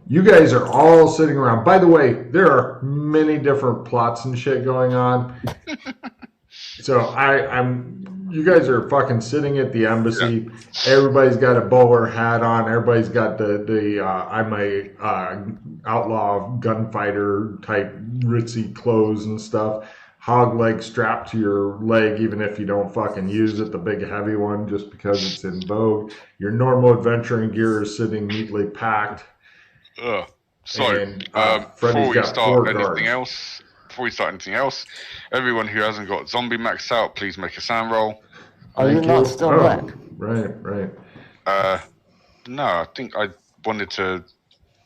you guys are all sitting around. By the way, there are many different plots and shit going on. So you guys are fucking sitting at the embassy. Yeah. Everybody's got a bowler hat on. Everybody's got I'm a outlaw gunfighter type ritzy clothes and stuff. Hog leg strapped to your leg, even if you don't fucking use it, the big heavy one, just because it's in vogue. Your normal adventuring gear is sitting neatly packed. Before we start anything else, everyone who hasn't got zombie maxed out, please make a sound roll. Are you not still black? Right. No, I think I wanted to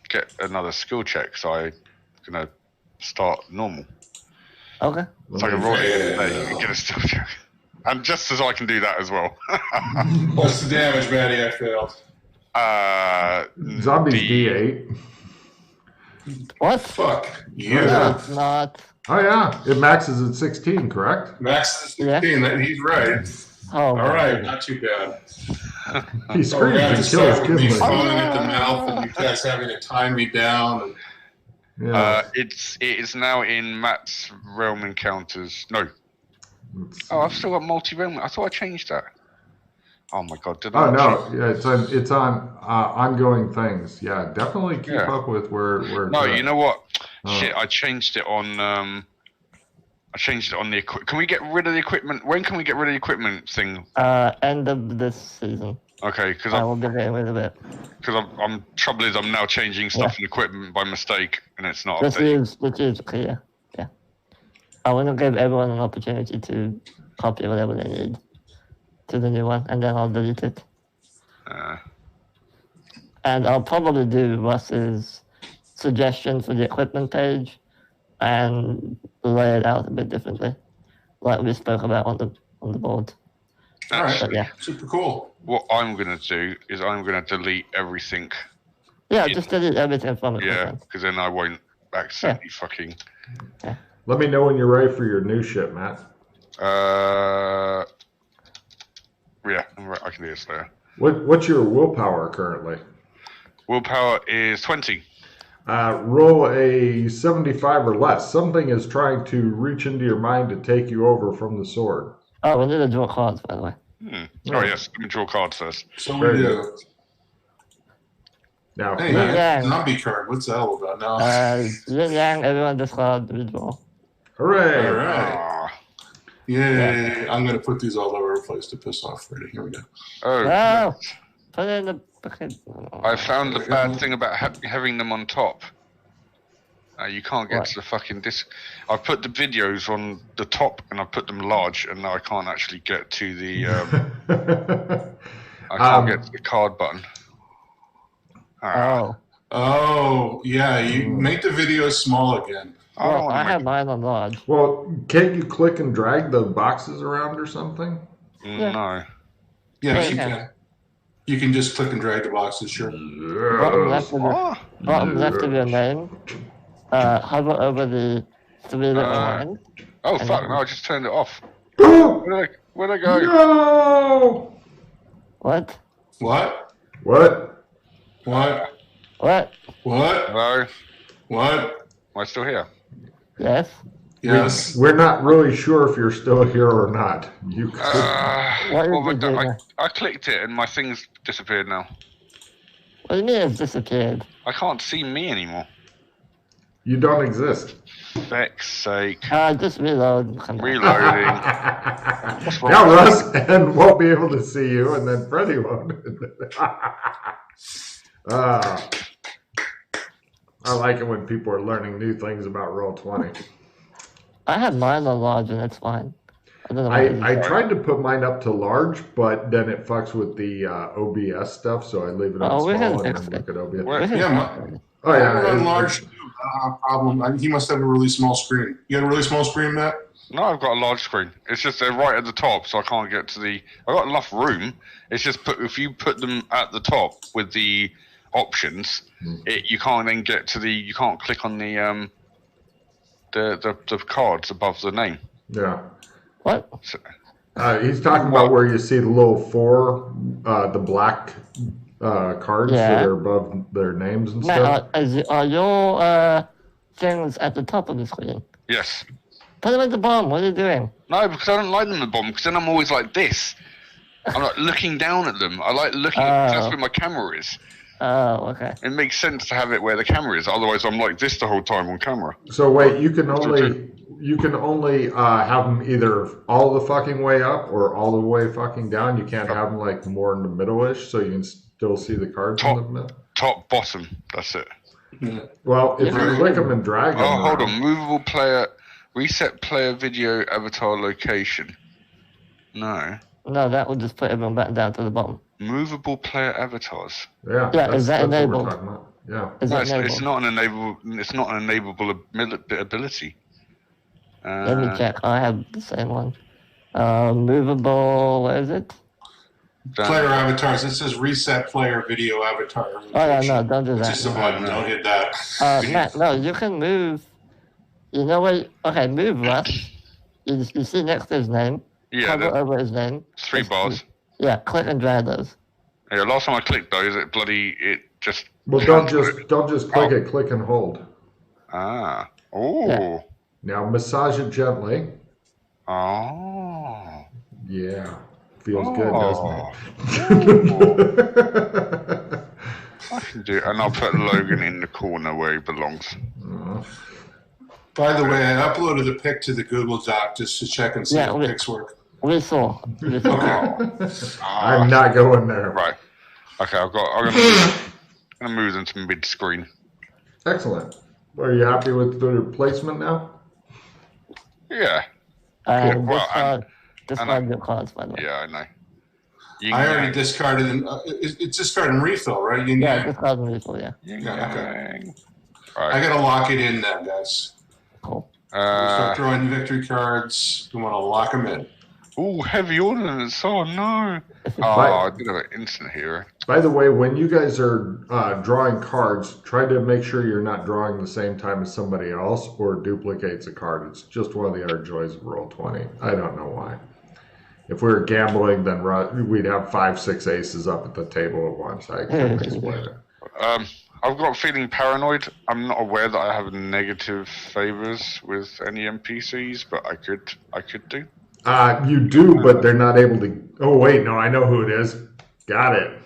get another skill check, so I'm gonna start normal. Okay. So I can roll it and get a skill check. And just as I can do that as well. What's the damage, Maddie? I failed. Zombies D8. What? Fuck. Yeah. No, it's not. Oh, yeah. It maxes at 16, correct? Maxes at 16. Yeah. He's right. Oh, all right. Not too bad. He screams and kills kids. Me foaming at the mouth and you guys having to tie me down. It is now in Matt's Realm Encounters. No. I've still got multi-realm. I thought I changed that. Oh my god! Did I? Oh no! Yeah, it's on ongoing things. Yeah, definitely keep up with where. No, you know what? Shit! I changed it on. I changed it on the equipment. Can we get rid of the equipment? When can we get rid of the equipment thing? End of this season. Okay, because I will give it rid of it. Because I'm trouble is I'm now changing stuff in equipment by mistake, and it's not. This is clear. Yeah. I want to give everyone an opportunity to copy whatever they need to the new one, and then I'll delete it. And I'll probably do Russ's suggestion for the equipment page and lay it out a bit differently, like we spoke about on the board. All right. But, yeah. Super cool. What I'm going to do is I'm going to delete everything. Yeah, just delete everything from it. Yeah, because then I won't accidentally fucking... Yeah. Let me know when you're ready for your new shit, Matt. Yeah, I can do this later. What's your willpower currently? Willpower is 20. Roll a 75 or less. Something is trying to reach into your mind to take you over from the sword. Oh, we need to draw cards, by the way. Oh, yes. Let me draw cards first. So we do. Now, hey, zombie card. What's that all about now? Yin Yang, everyone discard, redraw. Hooray! All right. Yay. I'm going to put these all over the place to piss off Freddy. Here we go. Oh. No. Put it in the bucket. I found the bad thing about having them on top. You can't get to the fucking disc. I've put the videos on the top and I put them large, and now I can't actually get to the. I can't get to the card button. Oh, yeah. You make the video small again. Well, I have mine on large. Well, can't you click and drag the boxes around or something? No. Yes, you can. You can just click and drag the boxes, sure. Bottom left of your name. Hover over the three little lines. Oh, fuck. No, I just turned it off. Where'd I go? No! What? What? What? What? What? What? Hello? What? Am I still here? Yes. Yes. We're not really sure if you're still here or not. You could... I clicked it and my thing's disappeared now. What do you mean it's disappeared? I can't see me anymore. You don't exist. Feck's sake. Just reload. Reloading. Now Russ won't be able to see you, and then Freddy won't. I like it when people are learning new things about Roll20. I have mine on large, and it's fine. I tried to put mine up to large, but then it fucks with the OBS stuff, so I leave it on small and then look at OBS. On large problem. He must have a really small screen. You got a really small screen, Matt? No, I've got a large screen. It's just they're right at the top, so I can't get to the... I've got enough room. It's just if you put them at the top with the options, you can't then get to the... You can't click on the cards above the name. Yeah. What? He's talking about where you see the little 4, the black cards that are above their names and stuff. Are your things at the top of the screen? Yes. Put them at the bottom. What are you doing? No, because I don't like them at the bottom, because then I'm always like this. I'm like looking down at them. I like looking at that's where my camera is. Oh, okay. It makes sense to have it where the camera is. Otherwise, I'm like this the whole time on camera. So wait, you can only have them either all the fucking way up or all the way fucking down. You can't have them like more in the middle-ish, so you can still see the cards in the middle. Top, bottom. That's it. Well, if you click them and drag them. Oh, hold on. Movable player. Reset player video avatar location. No, that would just put everyone back down to the bottom. Movable player avatars. Yeah. Is that enabled? What we're talking about. Yeah. It's not an enable. It's not an enableable ability. Let me check. I have the same one. Movable. Where is it? Player avatars. It says reset player video avatar. Oh yeah, no, don't do that. Just a button. Don't hit that. Matt, no, you can move. You know what? Okay, move Russ. You see next to his name. Yeah. Hover over his name. 3 bars. Yeah, click and drag those. Yeah. Last time I clicked those, it just. Well, don't just click it. Click and hold. Ah. Oh. Yeah. Now massage it gently. Oh. Yeah. Feels good, doesn't it? I can do it, and I'll put Logan in the corner where he belongs. By the way, I uploaded a pic to the Google Doc just to check and see if the pics work. We saw. I'm not going there. Right. Okay, I'm gonna move them to mid-screen. Excellent. Are you happy with the placement now? Yeah. Discard your cards, by the way. Yeah, I know. I already discarded. It's discard and refill, right? Discard and refill, yeah. Okay. Right. I gotta lock it in now, guys. Cool. Start throwing victory cards. You want to lock them in. Oh, heavy ordnance. Oh, no. I did have an instant hero. By the way, when you guys are drawing cards, try to make sure you're not drawing the same time as somebody else or duplicates a card. It's just one of the other joys of Roll20. I don't know why. If we were gambling, then we'd have 5, 6 aces up at the table at once. I can't explain it. I've got feeling paranoid. I'm not aware that I have negative favors with any NPCs, but I could do. You do, but they're not able to. Oh wait, no, I know who it is. Got it.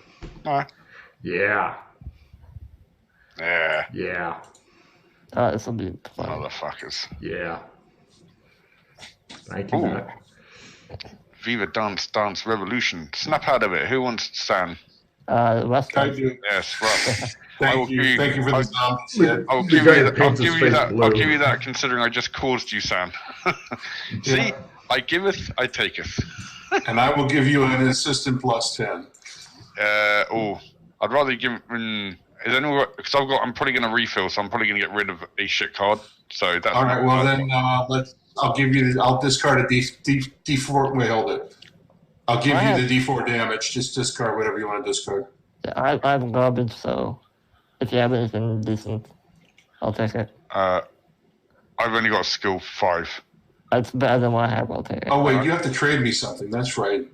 Yeah. Yeah. Yeah. This will be fun. Motherfuckers. Yeah. Thank you, Matt. Viva Dance Revolution. Snap out of it. Who wants San? Russ. I do. Yes, Russ. Thank you for the zombies. I'll give you that considering I just caused you, San. See? I giveth, I taketh. And I will give you an assistant plus 10. I'd rather give is anyone because I'm probably gonna refill, so I'm probably gonna get rid of a shit card. So that's all right. Well then, I'll discard a D4. Wait, hold it. I'll give you the D4 damage. Just discard whatever you want to discard. Yeah, I'm garbage, so if you have anything decent, I'll take it. I've only got skill 5. That's better than what I have. I'll take it. Oh wait, you have to trade me something. That's right.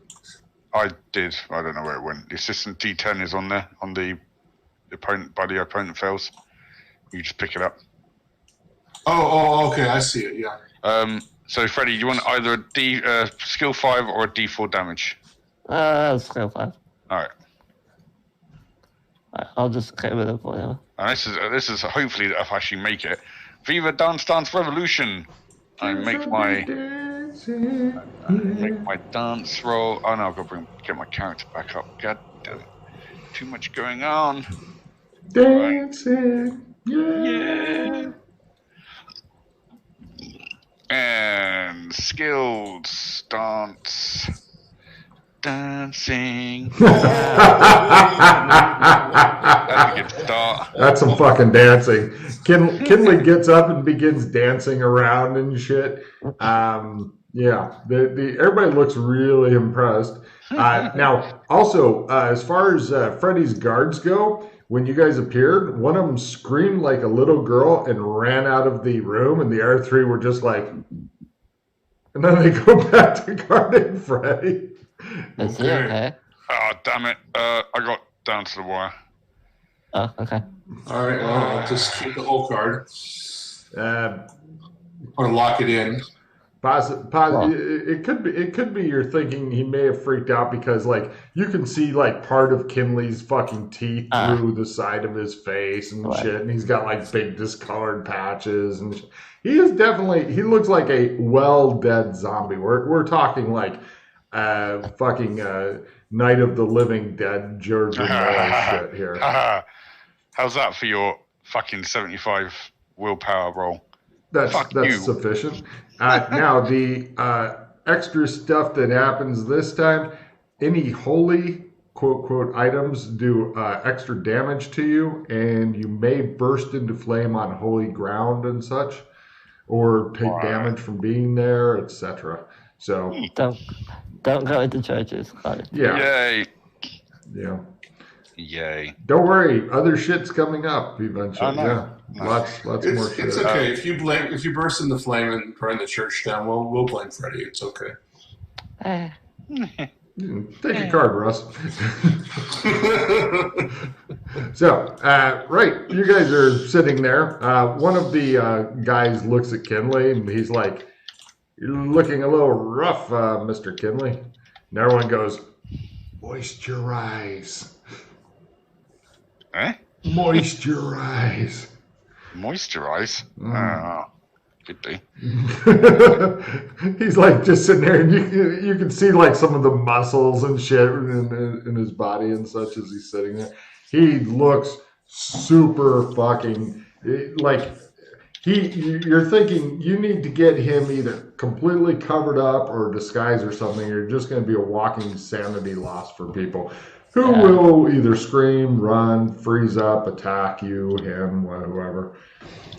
I did. I don't know where it went. The assistant D10 is on there on the opponent by the opponent fails. You just pick it up. Oh, okay. I see it. Yeah. So Freddie, you want either a skill 5 or a D4 damage? Skill 5. All right. I'll just get rid of whatever. And this is hopefully if I actually make it. Viva Dance Revolution. I make my dance roll. Oh no, I've got to get my character back up. God damn it. Too much going on. Dancing. Right. Yeah. And skills, dance, dancing. That's a good start. That's some fucking dancing. Kinley gets up and begins dancing around and shit. Yeah, everybody looks really impressed. Now, also, as far as Freddy's guards go, when you guys appeared, one of them screamed like a little girl and ran out of the room, and the other 3 were just like, and then they go back to guarding Freddy. Is he okay? Oh, damn it. I got down to the wire. Oh, okay. All right, well, I'll just keep the whole card. Uh, Or lock it in. It could be you're thinking he may have freaked out because like you can see like part of Kinley's fucking teeth through the side of his face and shit, and he's got like big discolored patches and he looks like a well dead zombie. We're talking like fucking Night of the Living Dead George Romero shit here. How's that for your fucking 75 willpower roll? That's sufficient. Now, the extra stuff that happens this time, any holy, quote, quote, items do extra damage to you, and you may burst into flame on holy ground and such, or take damage from being there, etc. So don't go into churches. Yeah. Yay. Yeah. Yay. Don't worry, other shit's coming up eventually. No. Lots more shit. It's okay. If you burst into flame and burn the church down, we'll blame Freddy. It's okay. Take a card, Russ. So, right, you guys are sitting there. One of the guys looks at Kinley and he's like, "You're looking a little rough, Mr. Kinley." And everyone goes, "Moisturize." Eh? Moisturize. Moisturize? Could be. He's like just sitting there, and you can see like some of the muscles and shit in his body and such as he's sitting there. He looks super fucking like you're thinking you need to get him either completely covered up or disguised or something. You're just going to be a walking sanity loss for people who will either scream, run, freeze up, attack you, him, whoever.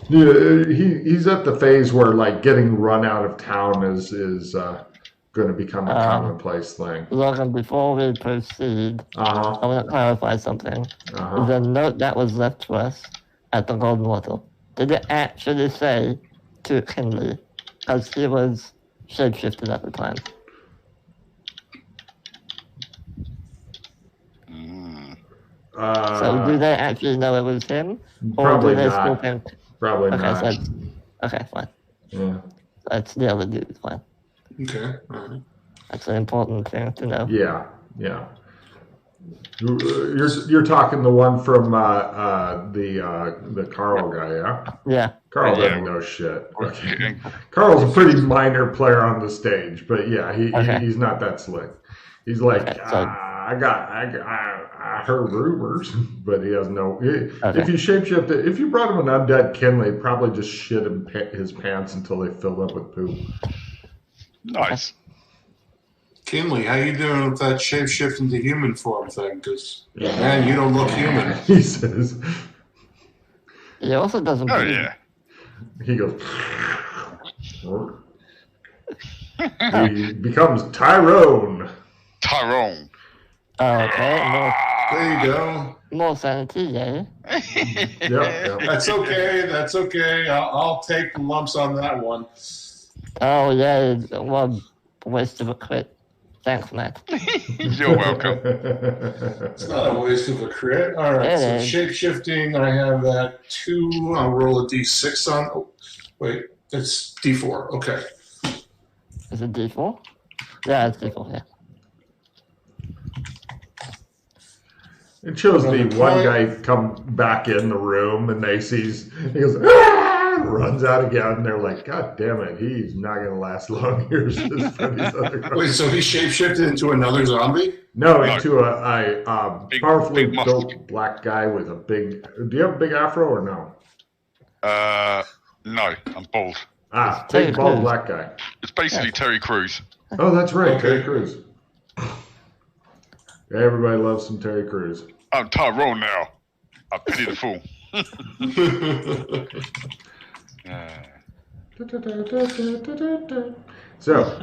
Yeah, he's at the phase where like getting run out of town is going to become a commonplace thing. Logan, before we proceed, I want to clarify something. The note that was left to us at the Golden Wattle, did it actually say to Kinley? Because he was shapeshifted at the time. So do they actually know it was him? Or Probably do they not. still think... Probably okay, not. Okay, fine. Yeah. That's the other dude, fine. Okay. All right. That's an important thing to know. Yeah. You're talking the one from the Carl guy, yeah? Yeah. Carl doesn't know shit. Okay. Carl's a pretty minor player on the stage, but yeah, he's not that slick. He's like, I heard rumors, but he has no. If you shapeshift it, if you brought him an undead Kinley, probably just shit his pants until they filled up with poop. Nice. Kinley, how you doing with that shapeshift into human form thing? Because, man, you don't look human. He says. He also doesn't. Oh, yeah. He goes. He becomes Tyrone. Tyrone. Okay, There you go. more sanity, yeah. Yep. That's okay. I'll take the lumps on that one. Oh, yeah, well, waste of a crit. Thanks, Matt. You're welcome. It's not a waste of a crit. All right, so shapeshifting, I have that 2. I'll roll a d6 on. Oh, wait, it's d4. Okay. Is it D4? Yeah, it's D4, yeah. It shows the one guy come back in the room and he goes, "Ah!" runs out again. And they're like, "God damn it, he's not going to last long here." Wait, so he shapeshifted into another zombie? No, into a powerfully built black guy with a big. Do you have a big afro or no? No, I'm bald. Big bald black guy. It's basically Terry Crews. Oh, that's right, Terry Crews. Everybody loves some Terry Crews. I'm Tyrone now. I pity the fool. So,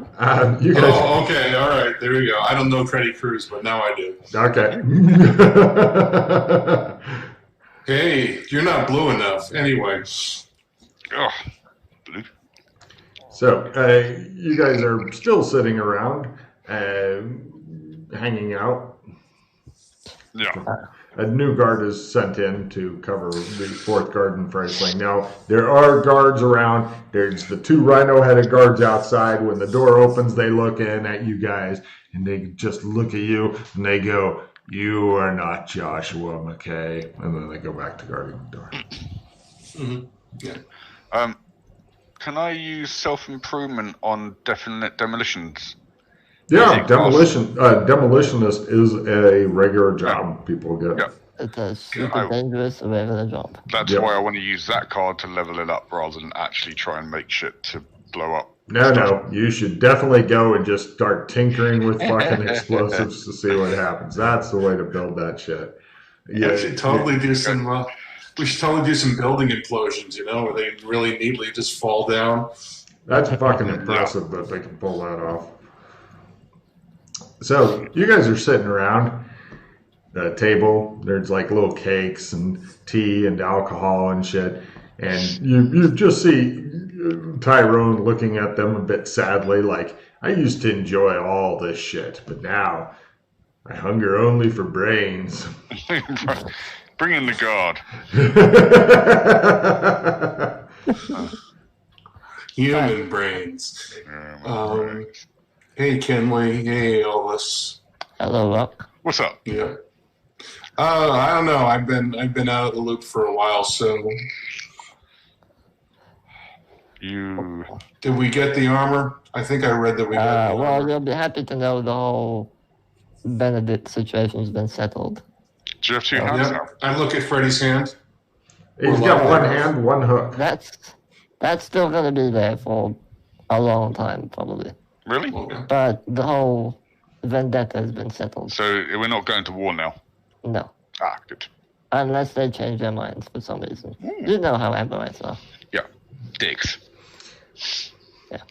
you guys. Oh, okay, all right, there we go. I don't know Freddy Crews, but now I do. Okay. Hey, you're not blue enough. Anyway. Oh, blue. So, you guys are still sitting around, hanging out. Yeah. A new guard is sent in to cover the fourth guard in Freisling. Now, there are guards around. There's the 2 rhino-headed guards outside. When the door opens, they look in at you guys, and they just look at you, and they go, "You are not Joshua McKay." And then they go back to guarding the door. Mm-hmm. Yeah. Can I use self-improvement on definite demolitions? Yeah, demolitionist is a regular job people get. Yeah. It's a super dangerous regular job. That's why I want to use that card to level it up rather than actually try and make shit to blow up. No, you should definitely go and just start tinkering with fucking explosives to see what happens. That's the way to build that shit. Yeah, we should totally do some. We should totally do some building implosions. Where they really neatly just fall down. That's fucking impressive that they can pull that off. So you guys are sitting around the table. There's like little cakes and tea and alcohol and shit. And you just see Tyrone looking at them a bit sadly, like, I used to enjoy all this shit, but now I hunger only for brains. Bring in the guard. Human brains. Hey, Kenley. Hey, Elvis. Hello, Rock. What's up? Yeah. I don't know. I've been out of the loop for a while, so. Did we get the armor? I think I read that we got the armor. Well, you'll be happy to know the whole Benedict situation's been settled. Do you have 2 hands now? I look at Freddy's hand. He's got 1 hand, 1 hook. That's still going to be there for a long time, probably. Really? But the whole vendetta has been settled. So we're not going to war now? No. Ah, good. Unless they change their minds for some reason. You know how Amberites are. Yeah. Dicks. Yeah.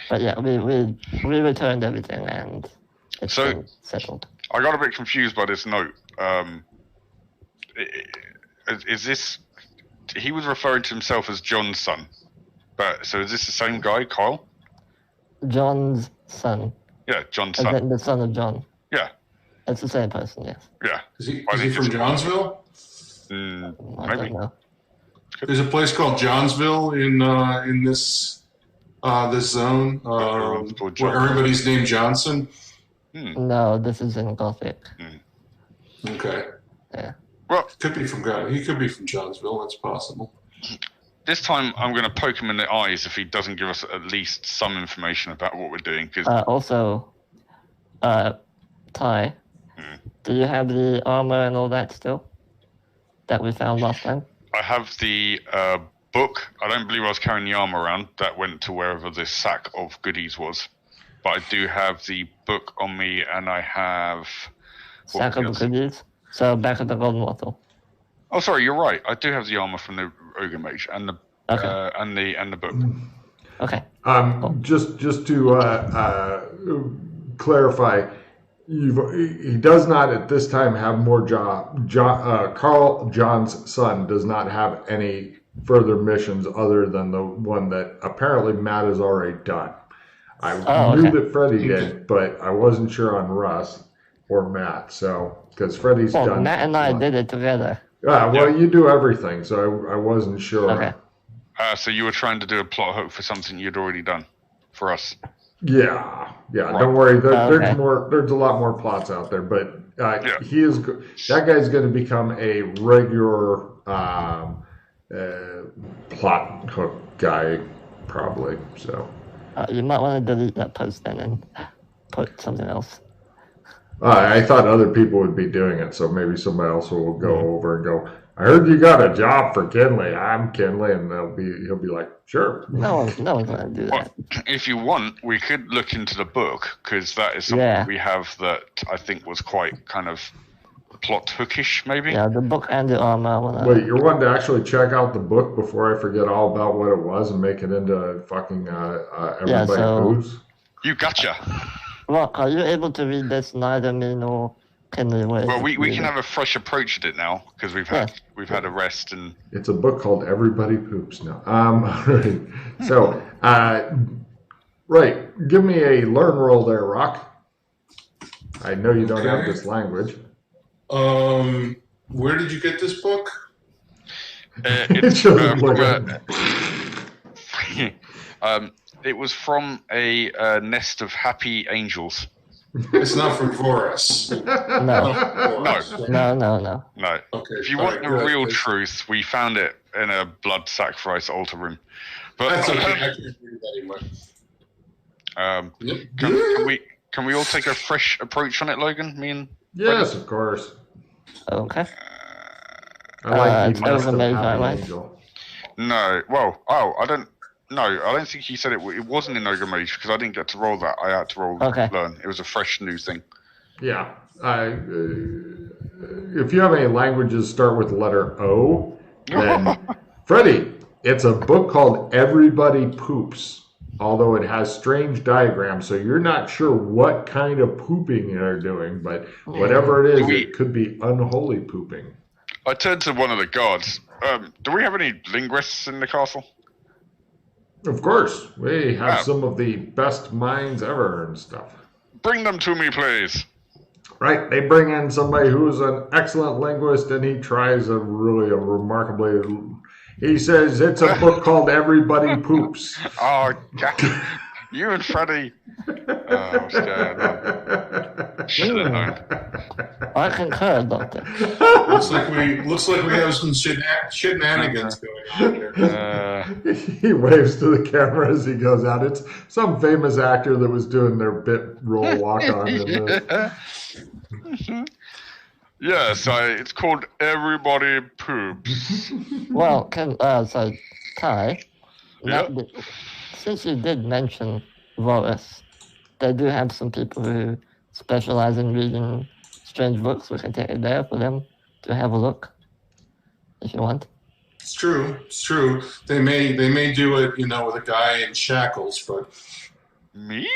But yeah, we returned everything and it's been settled. I got a bit confused by this note. Is this... He was referring to himself as John's son. So is this the same guy, Kyle? John's son. Yeah, John's son. The son of John. Yeah. It's the same person, yes. Yeah. Is he from Johnsville? I don't know. There's a place called Johnsville in this zone where everybody's named Johnson. No, this is in Gothic. Okay. Yeah. Well, he could be from Johnsville. That's possible. This time, I'm going to poke him in the eyes if he doesn't give us at least some information about what we're doing. Also, Ty, do you have the armor and all that still that we found last time? I have the book. I don't believe I was carrying the armor around. That went to wherever this sack of goodies was. But I do have the book on me, and I have... Sack of goodies? So back at the golden bottle. Oh, sorry, you're right. I do have the armor from the Ogre Mage and the and the book. Okay. Just to clarify, he does not at this time have more job. Carl John's son does not have any further missions other than the one that apparently Matt has already done. I knew that Freddie did, but I wasn't sure on Russ or Matt. So because Freddie's done. Matt and I did it together. You do everything, so I wasn't sure. Okay. So you were trying to do a plot hook for something you'd already done for us. Yeah. Right. Don't worry. There's more. There's a lot more plots out there, but he is. That guy's going to become a regular plot hook guy, probably. So. You might want to delete that post then and put something else. I thought other people would be doing it, so maybe somebody else will go over and go, I heard you got a job for Kinley. I'm Kinley, and he'll be like, sure. No one's going to do that. Well, if you want, we could look into the book, because that is something we have that I think was quite kind of plot hookish, maybe. Yeah, the book and the armor. Wait, you're wanting to actually check out the book before I forget all about what it was and make it into fucking everybody who's? You gotcha. Rock, are you able to read this? Neither me nor Kinley. Well, we can have a fresh approach at it now because we've had a rest and. It's a book called Everybody Poops now. Right. So, right, give me a learn roll there, Rock. I know you don't have this language. Where did you get this book? It's it was from a nest of happy angels. It's not from Voris. No. No. Okay. If you want the real truth, we found it in a blood sacrifice altar room. But that's okay. I can read that anyway. Can we all take a fresh approach on it, Logan? Me and yes, of course. Okay. I like the nest of happy angel. No. Well, I don't think he said it wasn't in Ogre Mage because I didn't get to roll that. I had to roll learn. It was a fresh new thing. Yeah. If you have any languages start with the letter O, then Freddie, it's a book called Everybody Poops, although it has strange diagrams, so you're not sure what kind of pooping they're doing, but whatever it is, it could be unholy pooping. I turned to one of the guards. Do we have any linguists in the castle? Of course. We have some of the best minds ever and stuff. Bring them to me, please. Right. They bring in somebody who's an excellent linguist, and he tries remarkably... He says it's a book called Everybody Poops. Oh, God. You and Freddie. Oh, I'm scared. Should have known. I concur, Doctor. Looks like we have some shenanigans going on here. He waves to the camera as he goes out. It's some famous actor that was doing their bit role walk on in this. Yes, it's called Everybody Poops. Well, so Kai, since you did mention Voris, they do have some people who specialize in reading strange books. We can take it there for them to have a look, if you want. It's true. They may do it, with a guy in shackles, but me?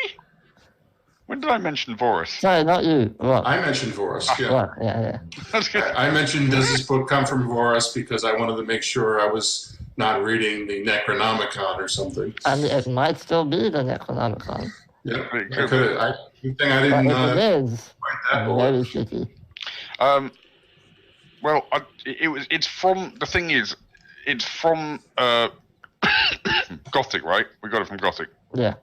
When did I mention Voris? Sorry, not you. Rock. I mentioned Voris. Yeah. Rock. Yeah. That's good. I mentioned does this book come from Voris because I wanted to make sure I was not reading the Necronomicon or something. I mean, it might still be the Necronomicon. Yeah, I didn't. It is very shitty. Well, it's from. The thing is, it's from Gothic, right? We got it from Gothic. Yeah.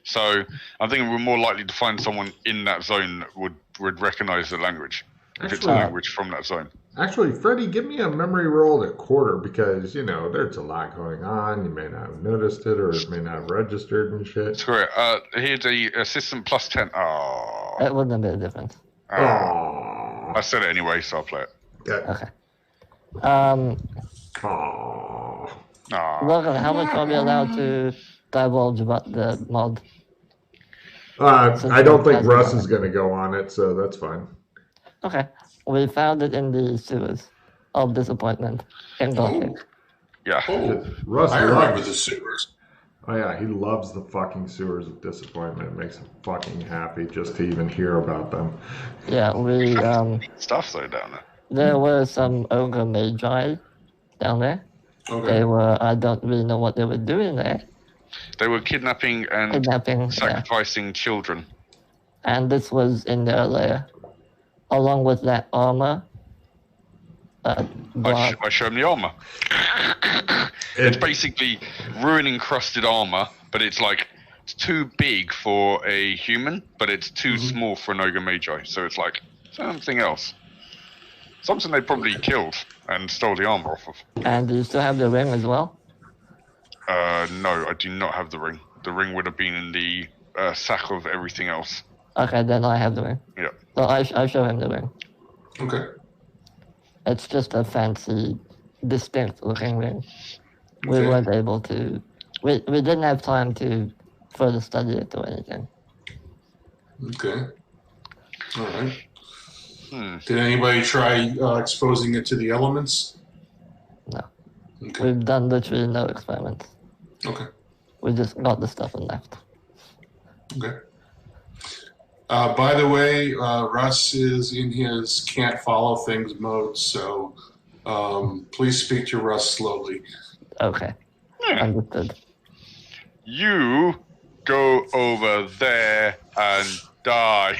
So I'm thinking we're more likely to find someone in that zone that would recognize the language if it's a language from that zone. Actually, Freddie, give me a memory roll at quarter because there's a lot going on. You may not have noticed it, or it may not have registered and shit. That's correct. Here's the assistant plus 10. Oh, it wouldn't have made a difference. I said it anyway, so I'll play it. Okay. Logan, how much are we allowed to divulge about the mod? I don't think Russ is going to go on it, so that's fine. Okay. We found it in the sewers of disappointment in Gothic. Yeah. Russ I remember the sewers. Oh, yeah. He loves the fucking sewers of disappointment. It makes him fucking happy just to even hear about them. Yeah, we... stuff, though, down there. There were some ogre magi down there. Okay. They were... I don't really know what they were doing there. They were kidnapping and sacrificing children. And this was in their lair. Along with that armor. I show him the armor. It's basically ruin-encrusted armor, but it's too big for a human, but it's too small for an ogre magi. So it's like something else. Something they probably killed and stole the armor off of. And do you still have the ring as well? No, I do not have the ring. The ring would have been in the sack of everything else. Okay, then I have the ring. Yeah. So I show him the ring. Okay. It's just a fancy, distinct-looking ring. We weren't able to... We didn't have time to further study it or anything. Okay. All right. Did anybody try exposing it to the elements? No. Okay. We've done literally no experiments. Okay. We just got the stuff and left. Okay. By the way, Russ is in his can't follow things mode, so please speak to Russ slowly. Okay. Understood. You go over there and die.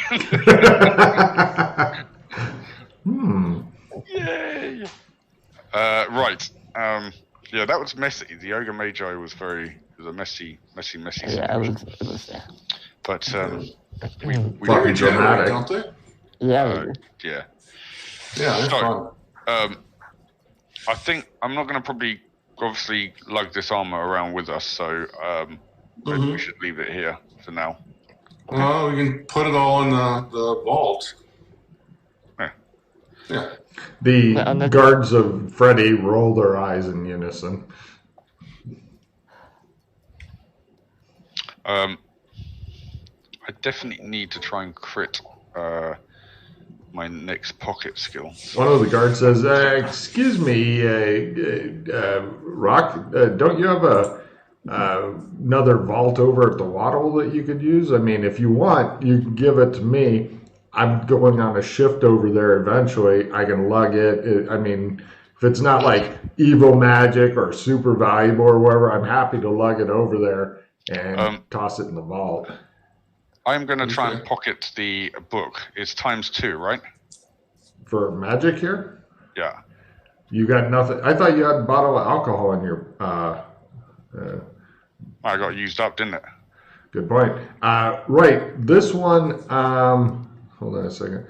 was messy. The Ogre Magi was a messy Yeah, situation. it was yeah. But we Fucking Very dramatic. don't they? Yeah, yeah. Yeah, they're fun. I think I'm not going to probably obviously lug this armor around with us, so maybe we should leave it here for now. Well, we can put it all in the vault. Yeah. The guards of Freddy roll their eyes in unison. I definitely need to try and crit my next pocket skill. One of the guards says, "Excuse me, Rock. Don't you have another vault over at the Waddle that you could use? I mean, if you want, you can give it to me. I'm going on a shift over there eventually. I can lug it. I mean, if it's not like evil magic or super valuable or whatever, I'm happy to lug it over there and toss it in the vault." I'm going to try and pocket the book. It's ×2, right? For magic here? Yeah. You got nothing. I thought you had a bottle of alcohol in your. I got used up, didn't it? Good point. Right. This one. Hold on a second.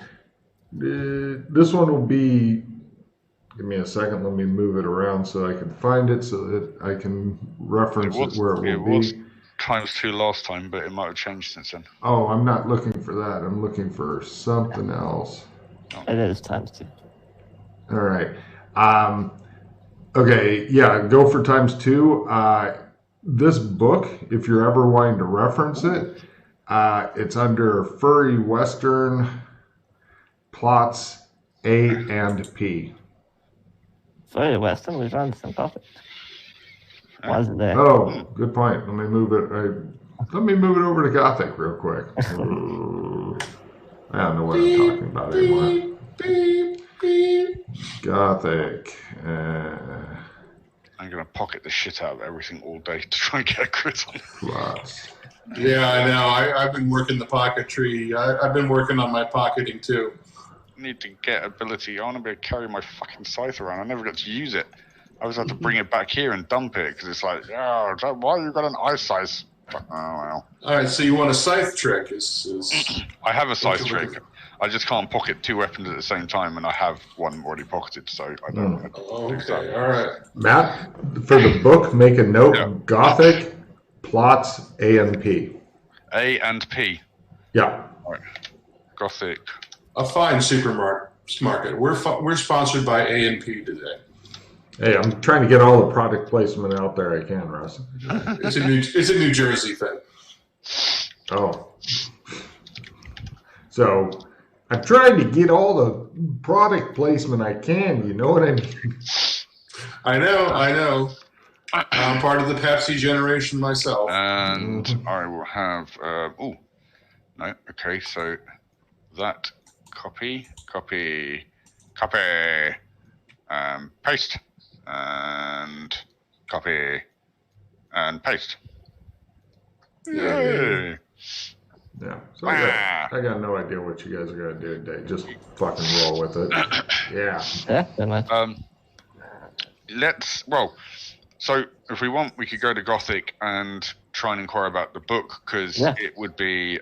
This one will be. Give me a second. Let me move it around so I can find it so that I can reference it where it will be. Was ×2 last time, but it might have changed since then. Oh, I'm not looking for that. I'm looking for something else. it is ×2. All right. Okay. Yeah. Go for ×2. This book, if you're ever wanting to reference it, it's under Furry Western Plots A and P. Furry Western, we found some coffee. Why is it there? Oh, good point. Let me move it. Let me move it over to Gothic real quick. I don't know what I'm talking about anymore. Gothic. I'm going to pocket the shit out of everything all day to try and get a crit on it. Plots. Yeah, I know. I've been working the pocket tree. I've been working on my pocketing too. I need to get ability. I want to be able to carry my fucking scythe around. I never got to use it. I always have to bring it back here and dump it because it's like, oh, why you got an ice size? Oh, well. All right, so you want a scythe trick? I have a scythe trick. I just can't pocket 2 weapons at the same time, and I have one already pocketed, so I don't. Okay, all right. Matt, for the book, make a note. Yeah. Gothic, Plots A and P. A and P. Yeah. All right. Gothic. A fine supermarket. We're sponsored by A&P today. Hey, I'm trying to get all the product placement out there I can, Russ. It's a New Jersey thing. Oh. So I'm trying to get all the product placement I can, you know what I mean? I know. I'm part of the Pepsi generation myself. And I will have, okay, so that copy, paste, and copy, and paste. Yay! Yeah. So I got no idea what you guys are going to do today. Just fucking roll with it. Yeah. So if we want, we could go to Gothic and try and inquire about the book, because it would be,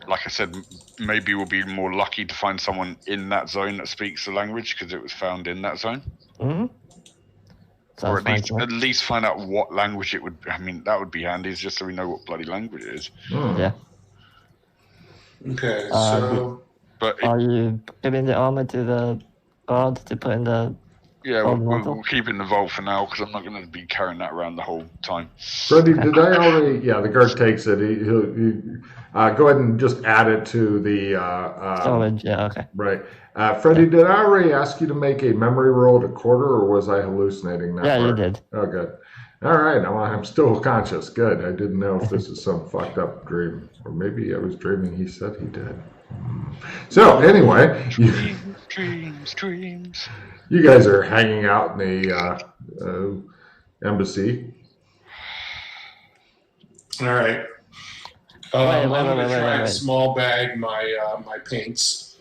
like I said, maybe we'll be more lucky to find someone in that zone that speaks the language because it was found in that zone. Mm-hmm. Or at least find out what language it would. I mean, that would be handy, just so we know what bloody language it is. Yeah. Okay, so. Are you giving the armor to the guard to put in the? Yeah, we'll keep it in the vault for now because I'm not going to be carrying that around the whole time. Freddie, did I already? Yeah, the guard takes it. He'll go ahead and just add it to the storage. Yeah, okay. Right. Freddie, did I already ask you to make a memory roll at a quarter, or was I hallucinating that? Yeah, part? you did. Oh, good. All right. I'm still conscious. Good. I didn't know if this is some fucked up dream, or maybe I was dreaming. He said he did. So anyway, Dreams. You guys are hanging out in the embassy. All right. I'm going to try and small bag my paints.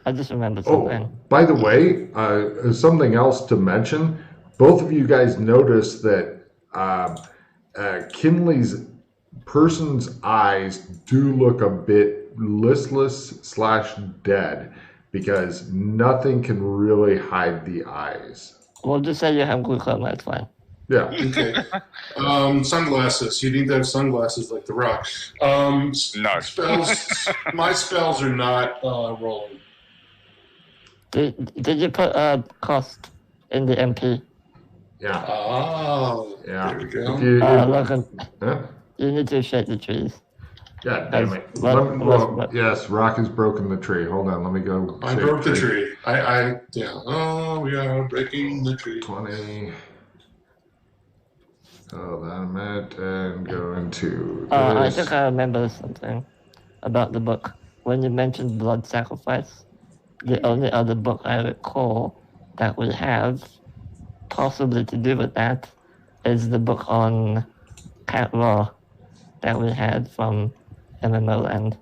I just remembered something. Oh, by the way, something else to mention. both of you guys notice that Kinley's person's eyes do look a bit listless/dead because nothing can really hide the eyes. We'll just say you have glaucoma. It's fine. Yeah. Okay. Sunglasses. You need to have sunglasses like The Rock. No. Spells. My spells are not rolling. Did you put cost in the MP? Yeah. Oh. Yeah. There we go. Logan, huh? you need to shake the trees. God damn it. Yes, Rock has broken the tree. Hold on, let me go. I broke the tree. Yeah. Oh, we are breaking the tree. 20. Oh, that a minute, and go into I think I remember something about the book. When you mentioned blood sacrifice, the only other book I recall that would have possibly to do with that is the book on Cat Raw that we had from MMO Land.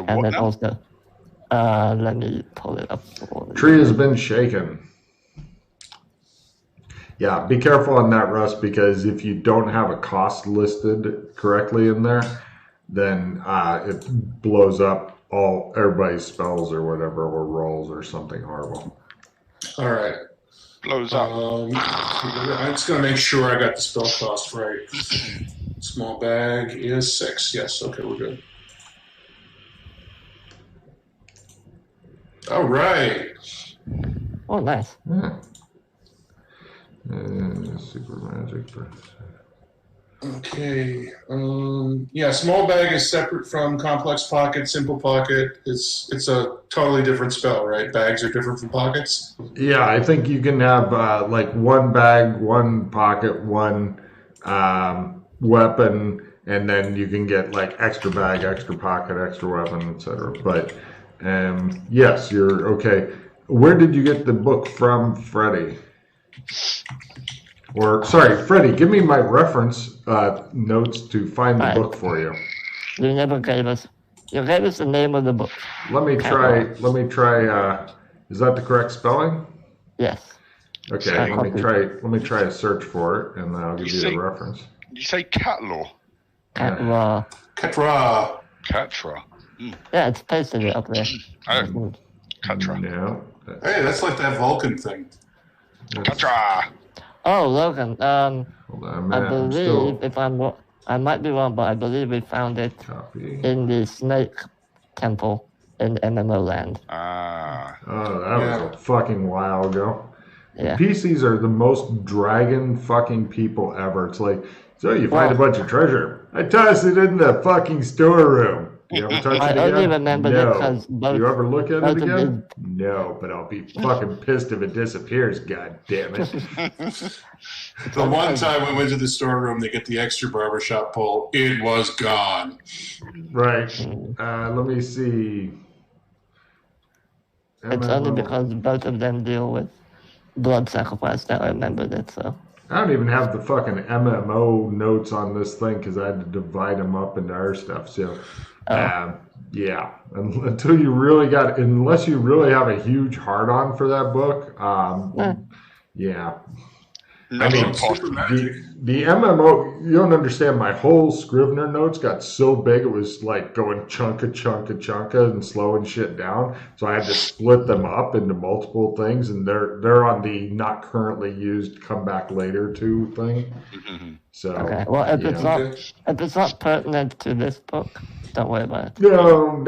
And then also, let me pull it up. Tree has been shaken. Yeah, be careful on that, Russ, because if you don't have a cost listed correctly in there, then it blows up everybody's spells or whatever, or rolls or something horrible. All right. Blows up. I'm just going to make sure I got the spell cost right. Small bag is 6. Yes, okay, we're good. All right. Oh, nice. Yeah. Super magic. Okay. Yeah, small bag is separate from complex pocket, simple pocket. It's a totally different spell, right? Bags are different from pockets? Yeah, I think you can have like one bag, one pocket, one weapon, and then you can get like extra bag, extra pocket, extra weapon, etc. But yes, you're okay. Where did you get the book from, Freddie? Or, sorry, Freddie, give me my reference notes to find the book for you. You never gave us. You gave us the name of the book. Let me try. Is that the correct spelling? Yes. Okay. Let me try a search for it, and then I'll give you the reference. You say Catlaw? Catra. Catra. Yeah, it's pasted it up there. Oh, Catra. No. Hey, that's like that Vulcan thing. Catra. Oh, Logan. Hold on a minute. I believe, if I'm wrong, I might be wrong, but I believe we found it in the Snake Temple in MMO Land. Oh, that was a fucking while ago. Yeah. PCs are the most dragon fucking people ever. It's like, so you find a bunch of treasure. I tossed it in the fucking storeroom. You ever touch it again? I only remember that because Do you ever look at it again? No, but I'll be fucking pissed if it disappears, god damn it. The one time we went to the storeroom to get the extra barbershop pole, it was gone. Right. Let me see. It's only because both of them deal with blood sacrifice that I remembered it, so. I don't even have the fucking MMO notes on this thing because I had to divide them up into our stuff. So, yeah, unless you really have a huge hard on for that book, yeah. I mean, the MMO, you don't understand. My whole Scrivener notes got so big, it was like going chunka, and slowing shit down. So I had to split them up into multiple things, and they're on the not currently used, come back later to thing. So okay. Well, if it's not pertinent to this book, don't worry about it. No.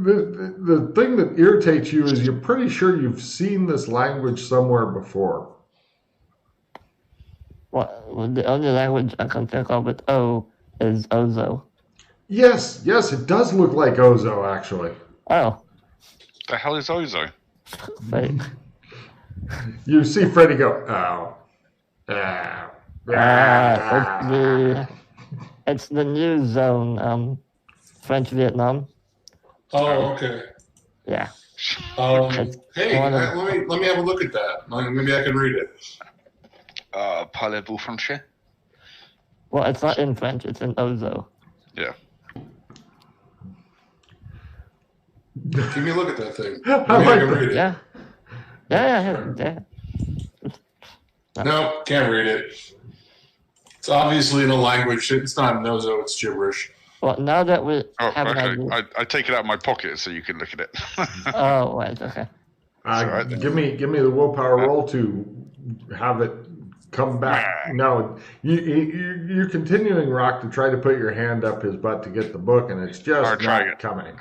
The thing that irritates you is you're pretty sure you've seen this language somewhere before. Well, the only language I can think of with O is Ozo. Yes, it does look like Ozo, actually. Oh. The hell is Ozo? Fake. You see Freddy go, it's the new zone, French Vietnam. Oh, okay. Yeah. Hey, let me have a look at that. Maybe I can read it. Parlez-vous français? Well, it's not in French, it's in Ozo. Yeah. Give me a look at that thing. I can read it. Yeah. No, can't read it. It's obviously in a language. It's not Nozo, it's gibberish. Well, now that we have an okay. idea. I take it out of my pocket so you can look at it. Oh, right, okay. Right, give me the willpower roll to have it come back. No, you're continuing, Rock, to try to put your hand up his butt to get the book, and it's just not coming.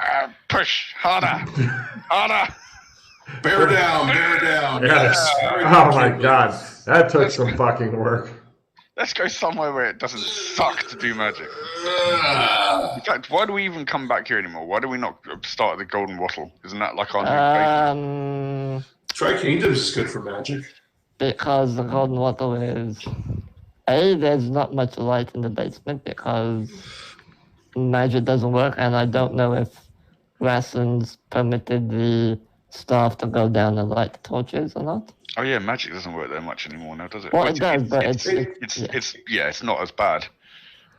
Push harder, harder. Bear down. Yes. Oh my God, that took some fucking work. Let's go somewhere where it doesn't suck to do magic. In fact, why do we even come back here anymore? Why do we not start at the Golden Wattle? Isn't that like our new base? Tri-Kingdoms is good for magic. Because the Golden Wattle is... there's not much light in the basement because magic doesn't work, and I don't know if Rassens permitted the staff to go down and light the torches or not. Oh yeah, magic doesn't work there much anymore now, does it? Well, it does, but it's not as bad.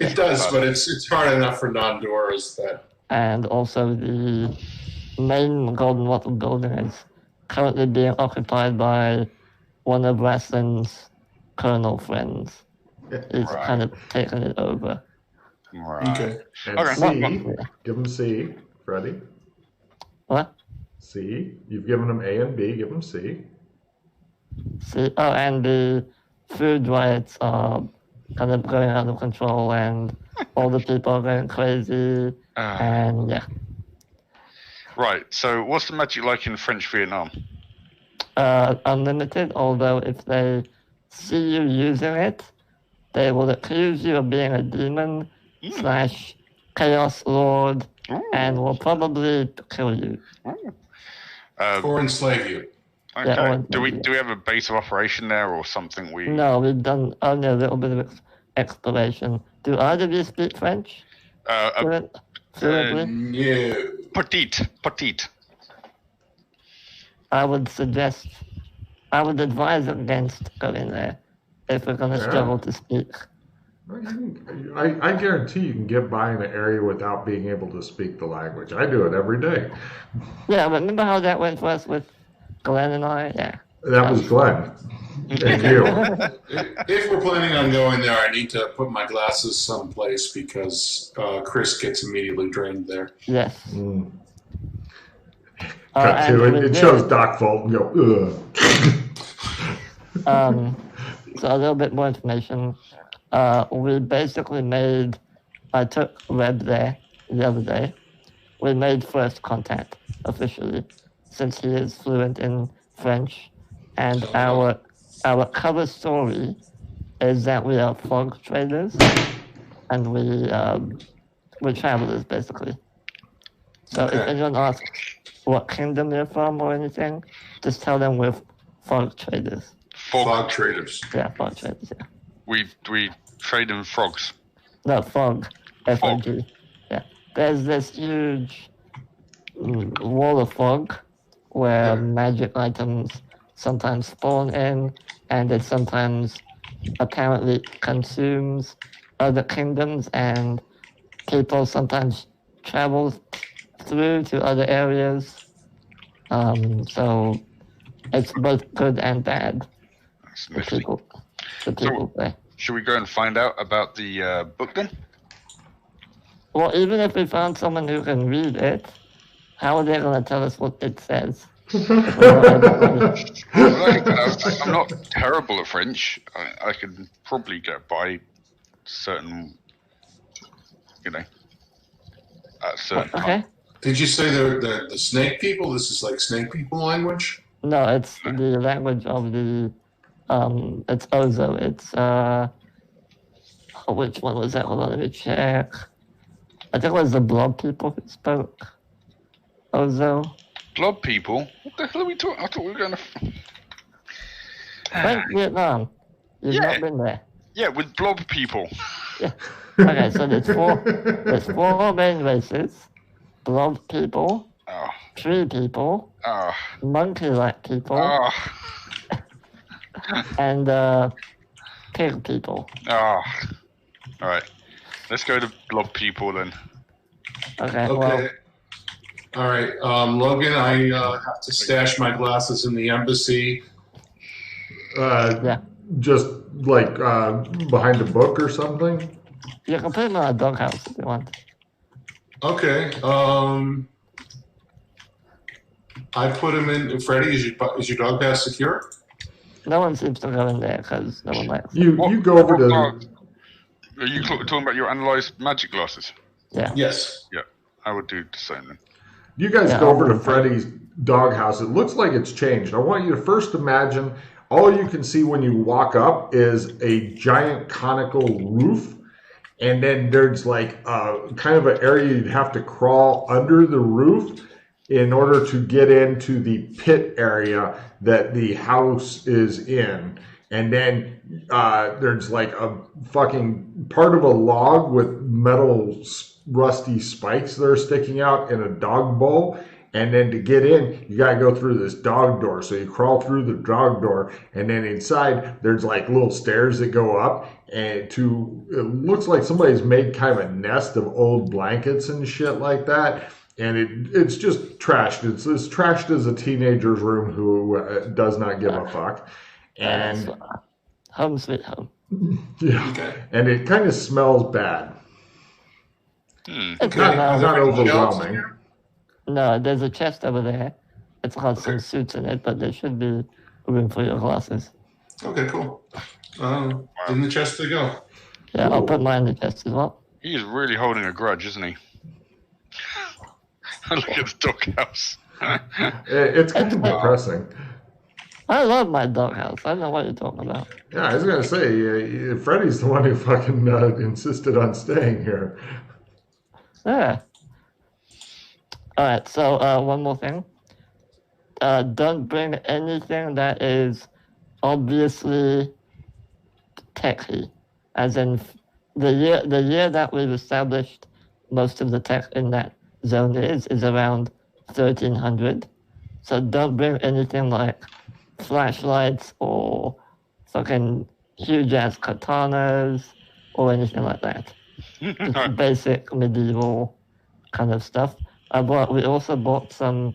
It does, but it's hard enough for non-doors that. And also, the main Golden Wattle building is currently being occupied by one of Rassen's colonel friends. He's kind of taking it over. Right. Okay. And C, give him C, Freddie. What? C. You've given him A and B. Give him C. C. Oh, and the food riots are kind of going out of control, and all the people are going crazy, and yeah. Right. So, what's the magic like in French Vietnam? Unlimited. Although if they see you using it, they will accuse you of being a demon / chaos lord, and will probably kill you. Or enslave you. Okay. Yeah, do we have a base of operation there or something? No, we've done only a little bit of exploration. Do either of you speak French? Fluently? No. Petite. I would advise against going there if we're going to struggle to speak. I guarantee you can get by in an area without being able to speak the language. I do it every day. Yeah, remember how that went for us with Glenn and I? Yeah. That was Glenn. And you. If we're planning on going there, I need to put my glasses someplace because Chris gets immediately drained there. Yes. Cut to it. It shows Doc Fulton go, ugh. So a little bit more information. We basically I took Reb there the other day. We made first contact officially, since he is fluent in French. And our cover story is that we are fog traders, and we're travelers basically. So if anyone asks what kingdom you're from or anything, just tell them we're fog traders. Fog traders. Yeah, fog traders. Yeah. We trade in frogs. No, fog. F-O-G. Yeah. There's this huge wall of fog where magic items sometimes spawn in, and it sometimes apparently consumes other kingdoms, and people sometimes travel through to other areas. So it's both good and bad. That's The nifty. people there. Should we go and find out about the book then? Well, even if we found someone who can read it, how are they going to tell us what it says? I'm not terrible at French. I can probably get by certain, at certain Okay. Did you say the snake people? This is like snake people language? No, it's the language of the, it's Ozo. It's, which one was that? Hold on, let me check. I think it was the blob people who spoke Ozo. Blob people? What the hell are we talking? I thought we were going to... French Vietnam. You've not been there. Yeah, with blob people. Yeah. Okay, so there's four main races. Blob people, tree people, monkey-like people, and pig people. All right. Let's go to blob people then. Okay. Okay. All right, Logan, I have to stash my glasses in the embassy. Yeah. just like behind a book or something? You can put him in a doghouse if you want. Okay. I put him in. Freddy, is your doghouse secure? No one seems to go in there because no one likes it. You go over to. Are you talking about your analyzed magic glasses? Yeah. Yes. Yeah, I would do the same then. You guys go over to Freddy's doghouse. It looks like it's changed. I want you to first imagine all you can see when you walk up is a giant conical roof. And then there's like a kind of an area you'd have to crawl under the roof in order to get into the pit area that the house is in. And then there's like a fucking part of a log with metal rusty spikes that are sticking out in a dog bowl. And then to get in, you gotta go through this dog door. So you crawl through the dog door, and then inside there's like little stairs that go up, and it looks like somebody's made kind of a nest of old blankets and shit like that. And it's just trashed. It's as trashed as a teenager's room who does not give a fuck. And home sweet home. Yeah, okay. And it kind of smells bad. It's not overwhelming. No, there's a chest over there. It's got some suits in it, but there should be room for your glasses. Okay, cool. In the chest they go. Yeah, I'll put mine in the chest as well. He is really holding a grudge, isn't he? Look at the doghouse. It's kind of depressing. I love my doghouse. I don't know what you're talking about. Yeah, I was going to say, Freddy's the one who fucking insisted on staying here. Yeah. All right, so one more thing. Don't bring anything that is obviously techy. As in, the year that we've established most of the tech in that zone is around 1300. So don't bring anything like flashlights or fucking huge-ass katanas or anything like that. Just basic medieval kind of stuff. We also bought some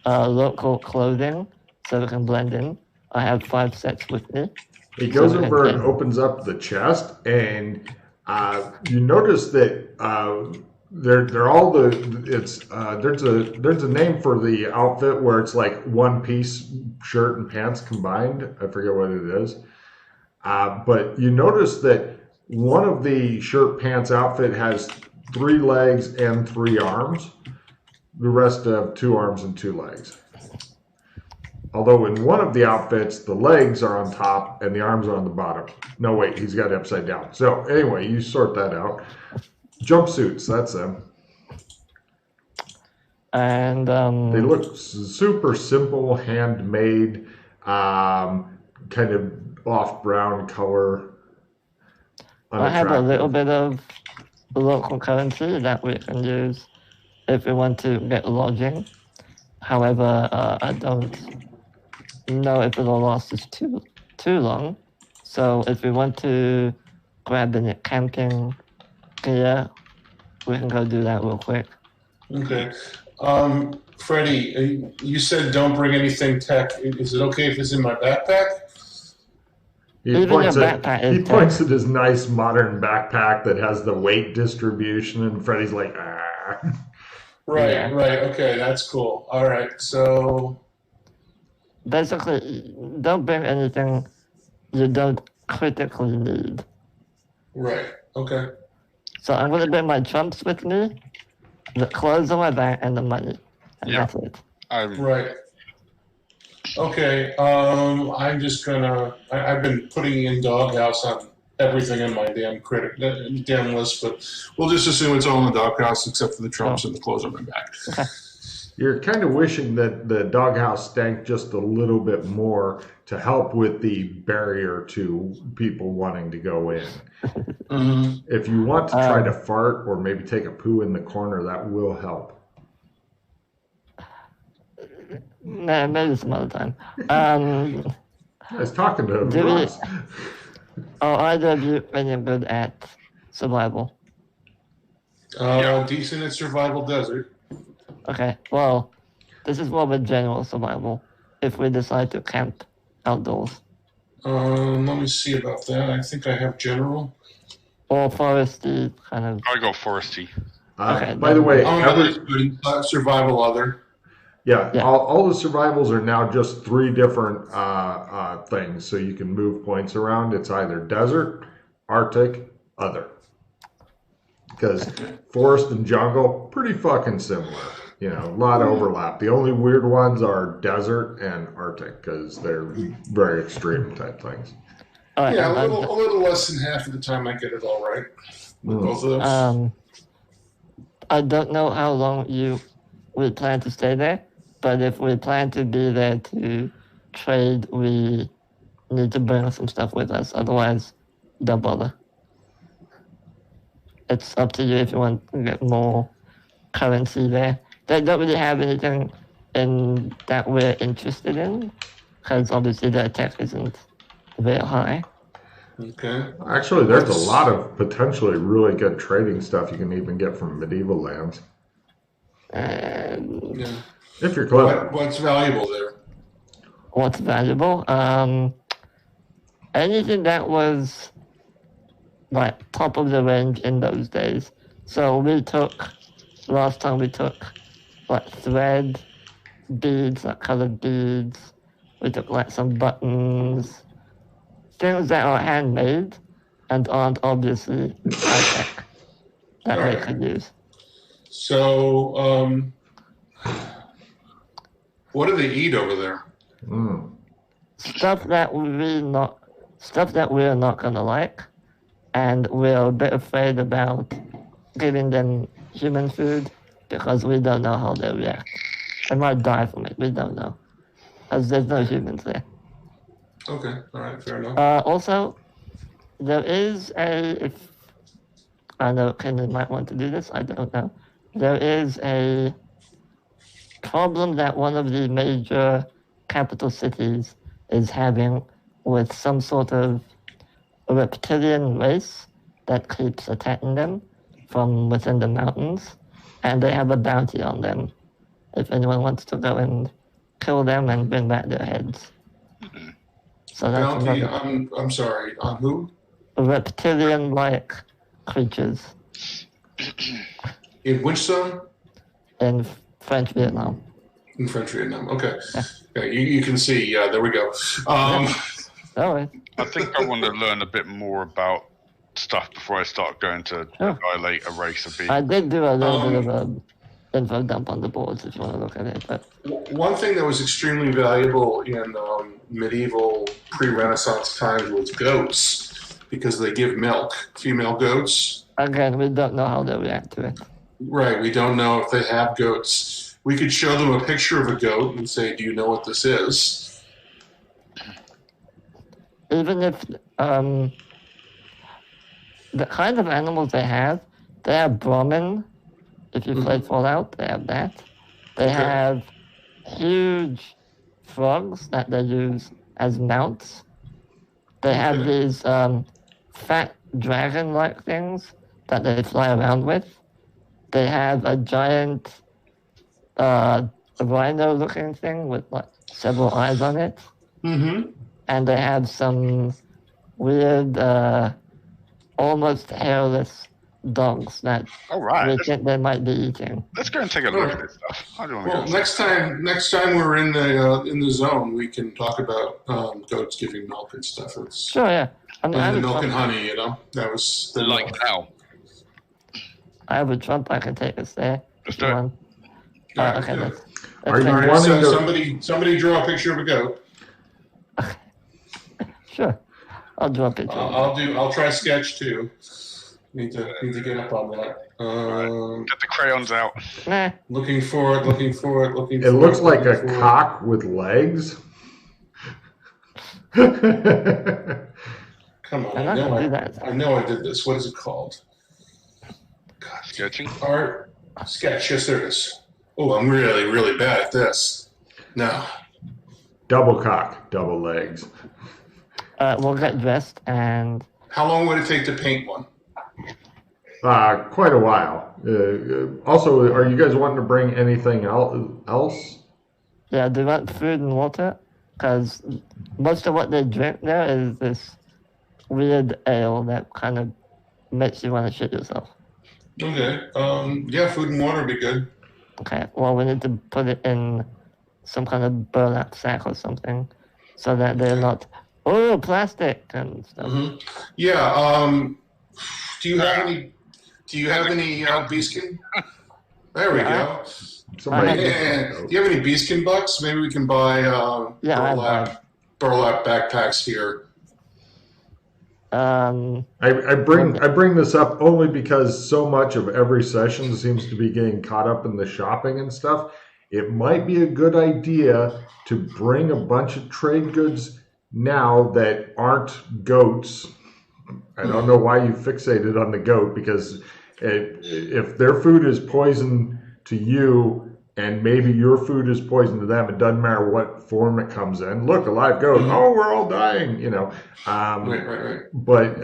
local clothing so we can blend in. I have 5 sets with me. He goes over and opens up the chest, and you notice that they're all there's a name for the outfit where it's like one piece shirt and pants combined. I forget what it is, but you notice that one of the shirt pants outfit has 3 legs and 3 arms. The rest have 2 arms and 2 legs. Although in one of the outfits, the legs are on top and the arms are on the bottom. No, wait, he's got it upside down. So anyway, you sort that out. Jumpsuits, that's them. And they look super simple, handmade, kind of off brown color. I have a little bit of local currency that we can use if we want to get lodging. However, I don't know if it'll last us too long. So if we want to grab any camping gear, we can go do that real quick. Okay. Freddie, you said don't bring anything tech. Is it okay if it's in my backpack? He points at his nice modern backpack that has the weight distribution, and Freddie's like, ah. Right. Okay, that's cool. All right, so basically, don't bring anything you don't critically need. Right. Okay. So I'm going to bring my trumps with me, the clothes on my back, and the money. And that's it. Right. Okay. I'm just gonna. I've been putting in doghouse on everything in my damn list, but we'll just assume it's all in the doghouse except for the trumps and the clothes on my back. Okay. You're kind of wishing that the doghouse stank just a little bit more to help with the barrier to people wanting to go in. Mm-hmm. If you want to try to fart or maybe take a poo in the corner, that will help. Nah, maybe some other time. I was talking to him. Are either of you any good at survival? Decent at survival desert. Okay, well, this is more of a general survival if we decide to camp outdoors. Let me see about that. I think I have general. Or foresty, kind of. I got foresty. Okay, by the way, survival other. Yeah, all the survivals are now just 3 different things, so you can move points around. It's either desert, Arctic, other. Because forest and jungle, pretty fucking similar. You know, a lot of overlap. The only weird ones are desert and Arctic, because they're very extreme type things. Yeah, a little less than half of the time I get it all right with both of those. I don't know how long you would plan to stay there, but if we plan to be there to trade, we need to bring some stuff with us. Otherwise, don't bother. It's up to you if you want to get more currency there. They don't really have anything in that we're interested in, because obviously their tech isn't very high. Okay. Actually, there's a lot of potentially really good trading stuff you can even get from medieval lands. If you're clever. What's valuable there? What's valuable? Anything that was like top of the range in those days. So last time we took like thread, beads, like colored beads. We took like some buttons, things that are handmade and aren't obviously high-tech that we could use. So, what do they eat over there? Stuff that we're not gonna like, and we're a bit afraid about giving them human food because we don't know how they react. They might die from it. We don't know, because there's no humans there. Okay, all right, fair enough. Also, there is if I know Kenan might want to do this, I don't know. There is a problem that one of the major capital cities is having with some sort of reptilian race that keeps attacking them from within the mountains, and they have a bounty on them if anyone wants to go and kill them and bring back their heads. So that's bounty, I'm sorry, on who? Reptilian-like creatures. In which zone? In French Vietnam. In French Vietnam, okay. Yeah, you can see, there we go. I think I want to learn a bit more about stuff before I start going to annihilate a race of beings. I did do a little bit of an info dump on the boards if you want to look at it. But one thing that was extremely valuable in medieval pre-Renaissance times was goats, because they give milk, female goats. Again, we don't know how they react to it. Right, we don't know if they have goats. We could show them a picture of a goat and say, do you know what this is? Even if the kind of animals they have Brahmin. If you played Fallout, they have that. They have huge frogs that they use as mounts. They have these fat dragon-like things that they fly around with. They have a giant rhino-looking thing with like several eyes on it. Mm-hmm. And they have some weird, almost hairless dogs that we think they might be eating. Let's go and take a look at this stuff. I don't want to next time we're in the zone, we can talk about goats giving milk and stuff. Sure, yeah. I mean, the milk and honey, that was the like how. I have a Trump. I can take us there. Let's do it. Okay. Yeah. Are you wanting to... somebody draw a picture of a goat? Sure, I'll draw a picture. I'll try sketch too. Need to get up on that. Get the crayons out. Nah. Looking for it. It looks like a cock with legs. Come on, I know I did this. What is it called? God, sketching? Art sketch. Yes, there it is. Oh, I'm really, really bad at this. No. Double cock, double legs. We'll get dressed and... How long would it take to paint one? Quite a while. Also, are you guys wanting to bring anything else? Yeah, do you want food and water? because most of what they drink there is this weird ale that kind of makes you want to shit yourself. Okay. Yeah, food and water would be good. Okay, well, we need to put it in some kind of burlap sack or something so that they're not, plastic and stuff. Mm-hmm. Yeah, do you have any beeskin? There we go. Do you have any beeskin bucks? Maybe we can buy burlap backpacks here. I bring this up only because so much of every session seems to be getting caught up in the shopping and stuff. It might be a good idea to bring a bunch of trade goods now that aren't goats. I don't know why you fixated on the goat, because if their food is poison to you and maybe your food is poison to them, it doesn't matter what form it comes in. Look, a live goat. Oh, we're all dying. Right. But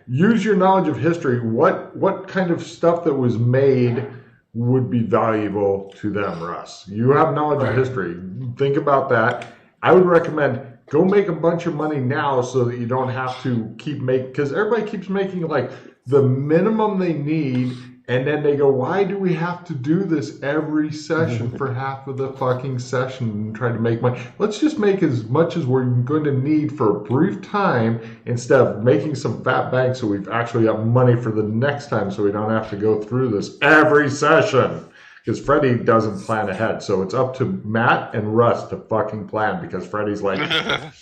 use your knowledge of history. What kind of stuff that was made would be valuable to them, Russ? You have knowledge of history. Think about that. I would recommend go make a bunch of money now so that you don't have to keep making, because everybody keeps making like the minimum they need. And then they go, why do we have to do this every session for half of the fucking session and try to make money? Let's just make as much as we're going to need for a brief time instead of making some fat bank so we've actually got money for the next time so we don't have to go through this every session. Because Freddie doesn't plan ahead. So it's up to Matt and Russ to fucking plan, because Freddie's like,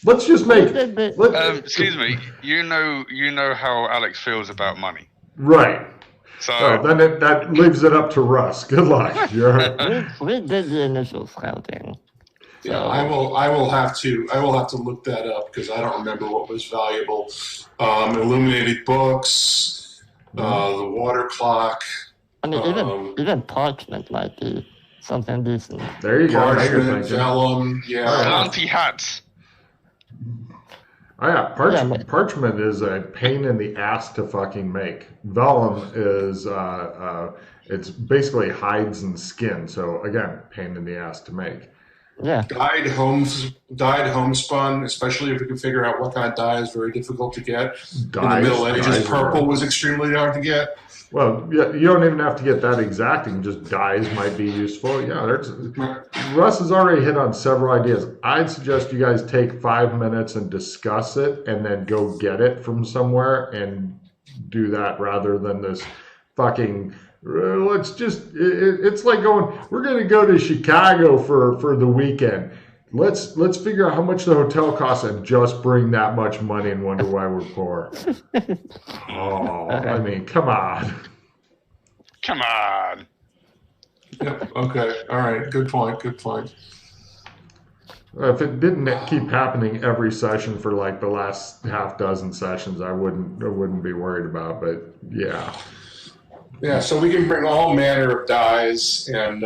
let's just make... excuse me. You know how Alex feels about money. Right. So then that leaves it up to Russ. Good luck. We did the initial scouting. So. Yeah, I will have to look that up because I don't remember what was valuable. Illuminated books, the water clock. I mean, even parchment might be something decent. There you go. Parchment, vellum, Monty hats. Oh yeah, parchment is a pain in the ass to fucking make. Vellum is it's basically hides and skin. So again, pain in the ass to make. Yeah. Dyed homespun, especially if we can figure out what kind of dye is very difficult to get. In the Middle Ages, purple was extremely hard to get. Well, yeah, you don't even have to get that exacting. Just dyes might be useful. Yeah, Russ has already hit on several ideas. I'd suggest you guys take 5 minutes and discuss it, and then go get it from somewhere and do that rather than this fucking. It's like going. We're going to go to Chicago for the weekend. Let's figure out how much the hotel costs and just bring that much money and wonder why we're poor. I mean, come on. Come on. Yep. Okay. All right. Good point. If it didn't keep happening every session for like the last half dozen sessions, I wouldn't be worried about. But yeah. Yeah. So we can bring all manner of dyes, and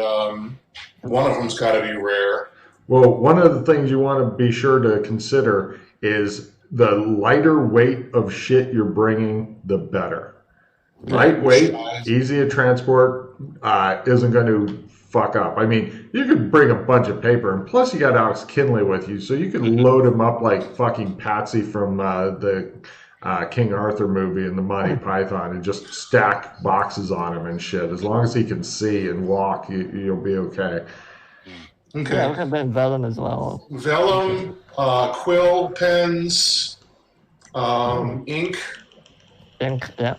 one of them's got to be rare. Well, one of the things you want to be sure to consider is the lighter weight of shit you're bringing, the better. Lightweight, easy to transport, isn't going to fuck up. I mean, you could bring a bunch of paper, and plus you got Alex Kinley with you, so you can load him up like fucking Patsy from the King Arthur movie and the Monty Python, and just stack boxes on him and shit. As long as he can see and walk, you'll be okay. Okay. Yeah, we can bring vellum as well. Vellum, quill pens, ink. Ink, yeah.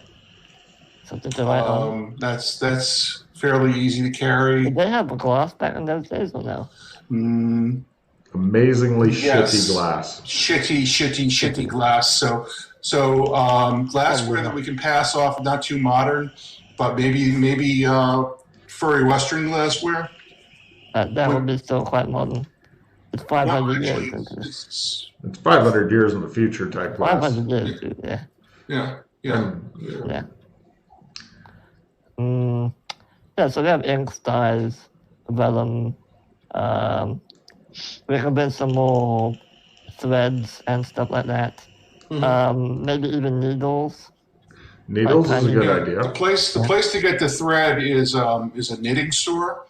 Something to write on. That's fairly easy to carry. Did they have glass back in those days or no? Amazingly shitty glass. Shitty glass. So glassware that we can pass off, not too modern, but maybe furry Western glassware. That would be still quite modern. It's 500 years. It's 500 years in the future type glass. 500 years, yeah. Yeah. So we have inks, dyes, vellum. We can bring some more threads and stuff like that. Maybe even needles. Needles is a good idea. The place to get the thread is a knitting store.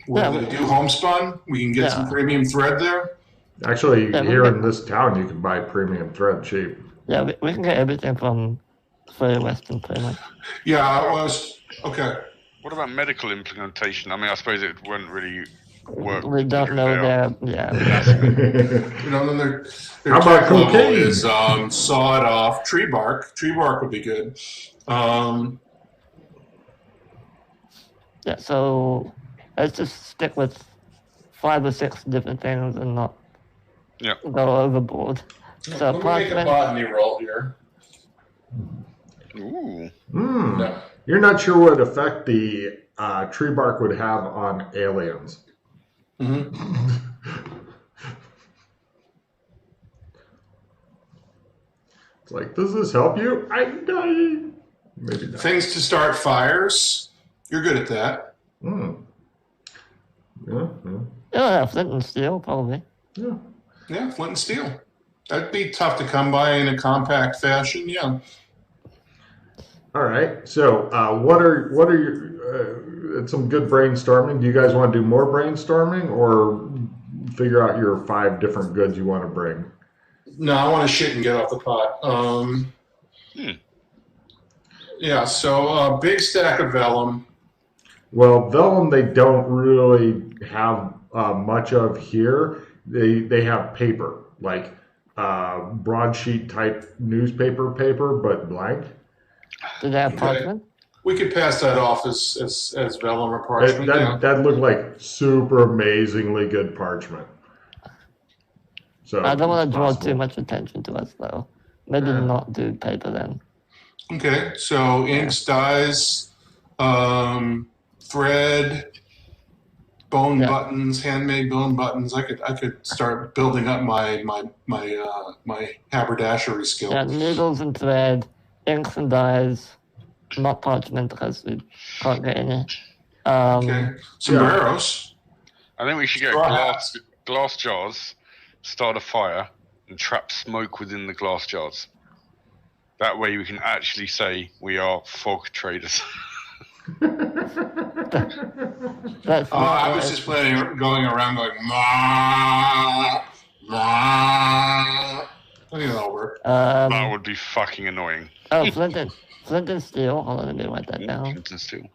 Where they do homespun, we can get some premium thread there. Actually, Yeah, here in this town, you can buy premium thread cheap. Yeah, we can get everything from Free Western pretty much. Yeah, I was okay. What about medical implementation? I mean, I suppose it wouldn't really work. We don't know there. Yeah. You know, then their How about tech level cocaine? is sawed off tree bark. Tree bark would be good. Yeah, so let's just stick with 5 or 6 different things and not go overboard. So Let me make a botany roll here. Ooh. No. You're not sure what effect the tree bark would have on aliens. Mm-hmm. It's like, does this help you? I'm dying. Maybe not. Things to start fires. You're good at that. Yeah, flint and steel, probably. Yeah, flint and steel. That'd be tough to come by in a compact fashion. Yeah. All right. So, what are your it's some good brainstorming? Do you guys want to do more brainstorming, or figure out your 5 different goods you want to bring? No, I want to shit and get off the pot. Yeah. So, big stack of vellum. Well, vellum they don't really have much of here. They have paper, like broadsheet type newspaper paper, but blank. Do they have parchment? We could pass that off as vellum or parchment. That looked like super amazingly good parchment. So I don't want to draw too much attention to us, though. Maybe not do paper then. Okay, so inks, dyes, thread, bone buttons, handmade bone buttons. I could start building up my haberdashery skill. Yeah, needles and thread, inks and dyes, not parchment because we can't get any. Okay, sombreros. I think we should get glass jars, start a fire, and trap smoke within the glass jars. That way we can actually say we are fog traders. I was just planning going around going, ma, ma. I think that'll work. That would be fucking annoying. Oh, flint and steel. Hold on, let me write that down. Flint and steel.